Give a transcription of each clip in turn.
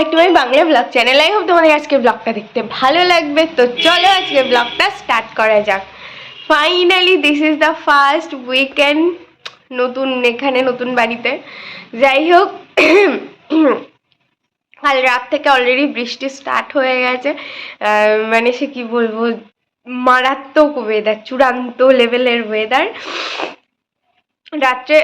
Back to my Bangla blog channel. I hope তোমাদের আজকে ব্লগটা দেখতে ভালো লাগবে। তো চলো আজকে ব্লগটা স্টার্ট করা যাক। Finally this is the first weekend নতুন এখানে নতুন বাড়িতে। যাই হোক, কাল রাত থেকে অলরেডি বৃষ্টি স্টার্ট হয়ে গেছে। মানে সে কি বলবো, মারাত্মক ওয়েদার, চূড়ান্ত লেভেলের ওয়েদার। রাত্রে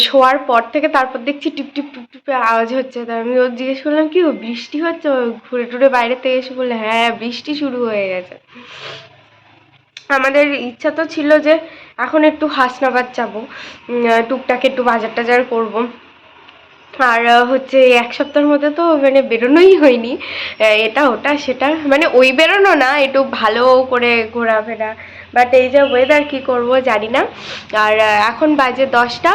শোয়ার পর থেকে তারপর দেখছি টিপ টিপ টিপ টিপে আওয়াজ হচ্ছে। তা আমি ওর জিজ্ঞেস করলাম কি বৃষ্টি হচ্ছে? ঘুরে টুরে বাইরে থেকে এসে বললে হ্যাঁ বৃষ্টি শুরু হয়ে গেছে। আমাদের ইচ্ছা তো ছিল যে এখন একটু হাসনাবাদ যাবো, টুকটাক একটু বাজার টাজার করবো। আর হচ্ছে এক সপ্তাহের মধ্যে তো মানে বেরোনোই হয়নি, এটা ওটা সেটা, মানে ওই বেরোনো না, একটু ভালো করে ঘোরাফেরা। বাট এই যে ওয়েদার কী করবো জানি না। আর এখন বাজে 10টা,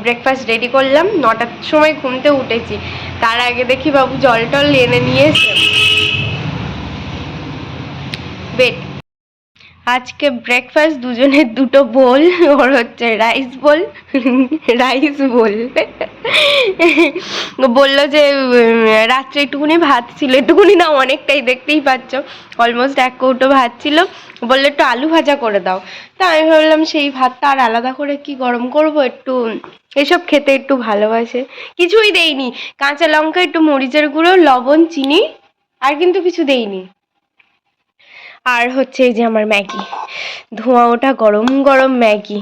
ব্রেকফাস্ট রেডি করলাম, 9টার সময় ঘুমতে উঠেছি। তার আগে দেখি বাবু জল টল এনে নিয়ে এসে বেড। আজকে ব্রেকফাস্ট দুজনের দুটো বোল, ওর হচ্ছে রাইস বোল, বললো যে রাত্রে একটুকুনি ভাত ছিল, একটুকুনি না অনেকটাই, দেখতেই পাচ্ছ অলমোস্ট 1 কৌটো ভাত ছিল। বললো একটু আলু ভাজা করে দাও। তা আমি ভাবলাম সেই ভাতটা আর আলাদা করে কি গরম করব, একটু এসব খেতে একটু ভালোবাসে। কিছুই দেইনি, কাঁচা লঙ্কা, একটু মরিচের গুঁড়ো, লবণ, চিনি, আর কিন্তু কিছু দেইনি। আর হচ্ছে এই যে আমার ম্যাগি, ধোঁয়া ওঠা গরম গরম ম্যাগি।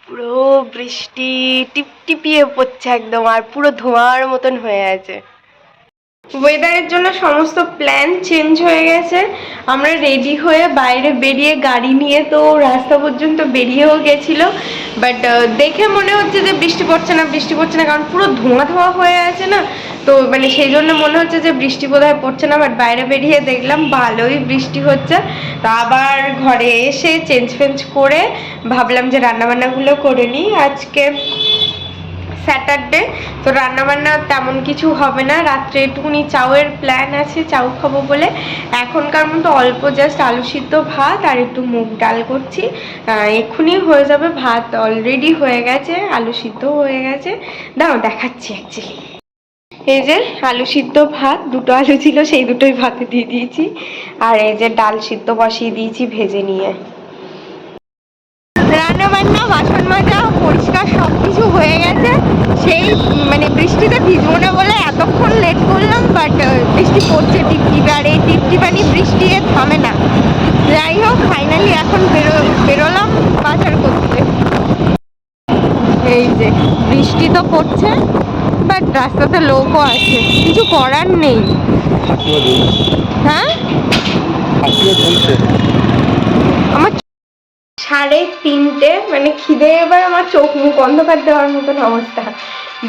পুরো বৃষ্টি টিপটিপিয়ে পড়ছে একদম, আর পুরো ধোঁয়ার মতন হয়ে আছে। ওয়েদারের জন্য সমস্ত প্ল্যান চেঞ্জ হয়ে গেছে। আমরা রেডি হয়ে বাইরে বেরিয়ে গাড়ি নিয়ে তো রাস্তা পর্যন্ত বেরিয়েও গেছিলো, বাট দেখে মনে হচ্ছে যে বৃষ্টি পড়ছে না, বৃষ্টি পড়ছে না, কারণ পুরো ধোঁয়া ধোঁয়া হয়ে আছে না, তো মানে সেই জন্য মনে হচ্ছে যে বৃষ্টি বোধহয় পড়ছে না। বাট বাইরে বেরিয়ে দেখলাম ভালোই বৃষ্টি হচ্ছে। তা আবার ঘরে এসে চেঞ্জ ফেঞ্জ করে ভাবলাম যে রান্নাবান্নাগুলো করে নিই। আজকে স্যাটারডে, তো রান্নাবান্না তেমন কিছু হবে না। রাত্রে একটুখানি চাউয়ের প্ল্যান আছে, চাউ খাবো বলে। এখনকার মতো অল্প জাস্ট আলু সিদ্ধ ভাত আর একটু মুগ ডাল করছি, এক্ষুনি হয়ে যাবে। ভাত অলরেডি হয়ে গেছে, আলু সিদ্ধ হয়ে গেছে। দাঁড়াও দেখাচ্ছি। অ্যাকচুয়ালি এই যে আলু সিদ্ধ ভাত, দুটো আলু ছিল সেই দুটোই ভাতে দিয়ে দিয়েছি। আর এই যে ডাল সিদ্ধ বসিয়ে দিয়েছি ভেজে নিয়ে। রান্নাবান্না, বাসন মাজা, পরিষ্কার সব কিছু হয়ে গেছে। সেই মানে বৃষ্টিতে ভিজবো না বলে এতক্ষণ লেট করলাম, বাট বৃষ্টি পড়ছে টিপটিপ, আর এই টিপটিপানি বৃষ্টি থামে না। যাই হোক, ফাইনালি এখন বেরোলাম বাজার করতে। এই যে বৃষ্টি তো পড়ছে, বাট রাস্তাতে লোকও আছে, কিছু করার নেই। হ্যাঁ, আমার 3:30, মানে খিদে এবার আমার চোখ মুখ অন্ধকার দেওয়ার মতন অবস্থা।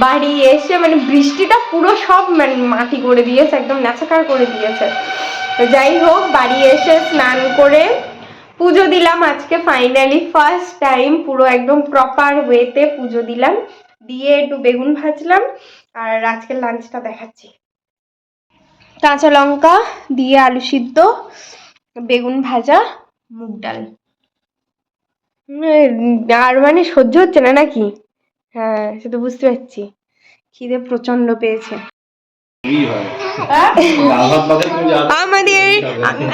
বাড়ি এসে মানে বৃষ্টিটা পুরো সব মানে মাটি করে দিয়েছে, একদম ন্যাচাকার করে দিয়েছে। তো যাই হোক, বাড়ি এসে স্নান করে পুজো দিলাম। আজকে ফাইনালি ফার্স্ট টাইম পুরো একদম প্রপার ওয়েতে পুজো দিলাম, দিয়ে একটু বেগুন ভাজলাম। আর আজকের লাঞ্চটা দেখাচ্ছি। কাঁচা লঙ্কা দিয়ে আলু সিদ্ধ, বেগুন ভাজা, মুগ ডাল। আর মানে সহ্য হচ্ছে না নাকি? হ্যাঁ, সে তো বুঝতে পারছি, খিদে প্রচন্ড পেয়েছে আমাদের।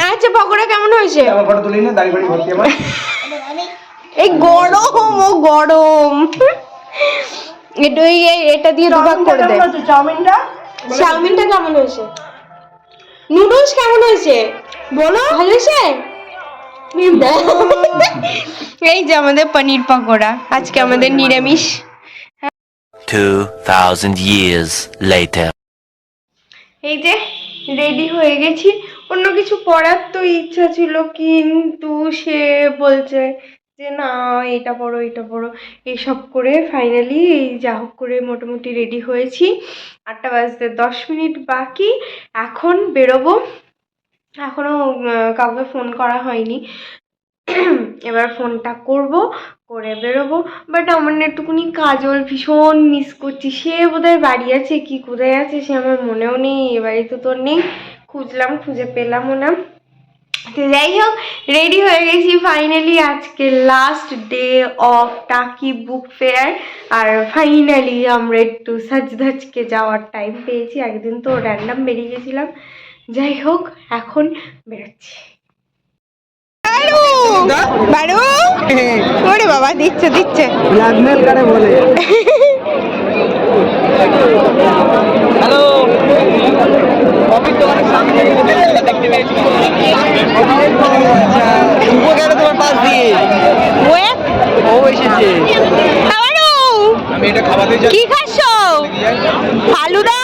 আচ্ছা, পকোড়া কেমন হয়েছে? এই গরম, ও গরম, এটা দিয়ে দুভাগ করে দে। চাউমিনটা কেমন হয়েছে? নুডলস কেমন হয়েছে বলো? ভালো হয়েছে? এই যে আমাদের পনির পকোড়া, আজকে আমাদের নিরামিষ। 2000 years later. এই যে রেডি হয়ে গেছি। অন্য কিছু পড়ার তো ইচ্ছা ছিল, কিন্তু সে বলছে যে না এটা পড়ো এটা পড়ো, এইসব করে ফাইনালি যা হোক করে মোটামুটি রেডি হয়েছি। 8টা বাজতে 10 মিনিট বাকি, এখন বেরোবো। এখনো কাউকে ফোন করা হয়নি, এবার ফোনটা করব, করে বেরোবো। বাট আমার না একটুকুনি কাজল ভীষণ মিস করছি। সে বোধহয় বাড়ি আছে, কি কোথায় আছে সে আমার মনেও নেই। এবারে তো তোর নেই, খুঁজলাম, খুঁজে পেলামও না। তো যাই হোক, রেডি হয়ে গেছি ফাইনালি। আজকে লাস্ট ডে অফ টাকি বুক ফেয়ার, আর ফাইনালি আমরা একটু সাজধাজকে যাওয়ার টাইম পেয়েছি। একদিন তো র্যান্ডাম বেরিয়ে গেছিলাম। যাই হোক, এখন বেরোচ্ছি। ওরে বাবা, দিচ্ছে ব্ল্যাকমেল করে বলে। হ্যালো, অফিস দোকানের সামনে দেখতে পেয়েছি। শুভ গেল তোমার পাশ দিয়ে, ও এসেছে। আমি এটা খাওয়াতে যাই। কি খাচ্ছ? ফালুদা?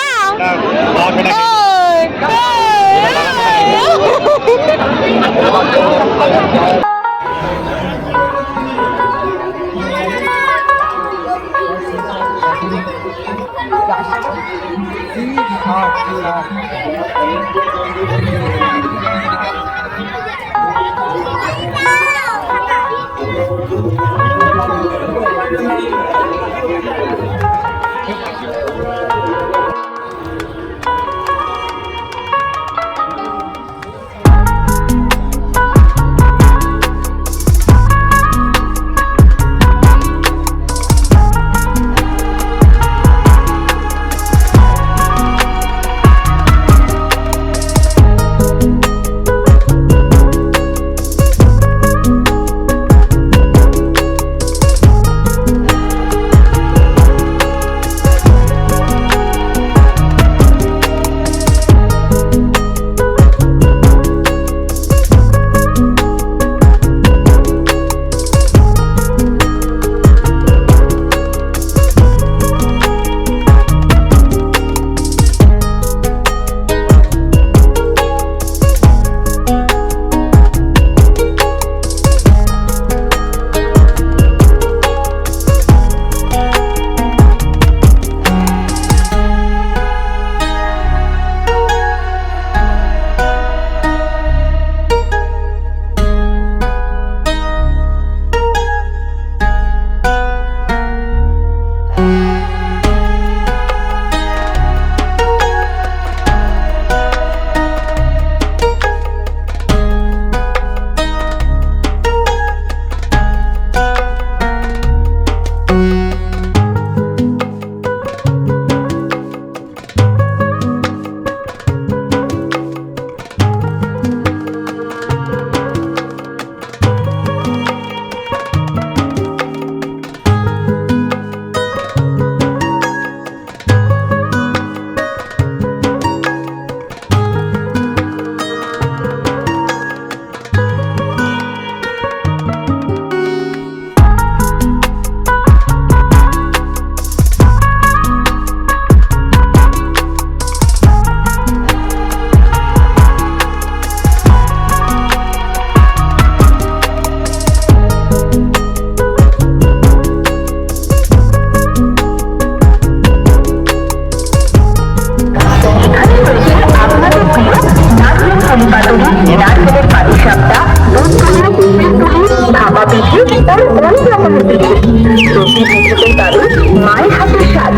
মায়ের হাতের স্বাদ,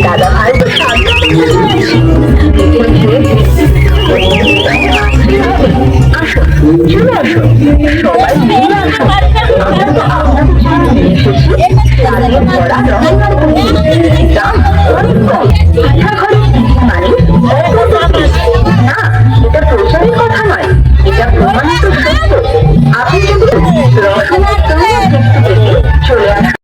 দাদা ভাই স্বাদ। আসো, চলে আসো, সবাই মিলে আসো। আমরা তো আপনাদের জন্য নিয়ে এসেছি স্বাদে ভরা রহমান দাম অনেক কম, ঠিকঠাক হয় মানে না, এটা প্রচারের কথা নয়, এটা প্রমাণিত সত্য। আপনি যদি রসমের তৈরি থেকে চলে আসুন।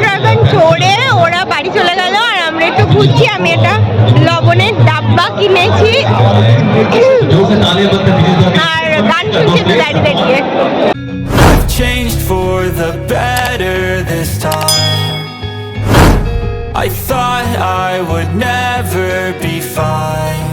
ড্রাগন চড়ে ওরা বাড়ি চলে গেল আর আমরা একটু ঘুরছি। আমি এটা লবণের ডাব্বা কিনেছি আর গান শুনছি তো দাঁড়িয়ে দাঁড়িয়ে। I've changed for the better this time. I thought I would never be fine.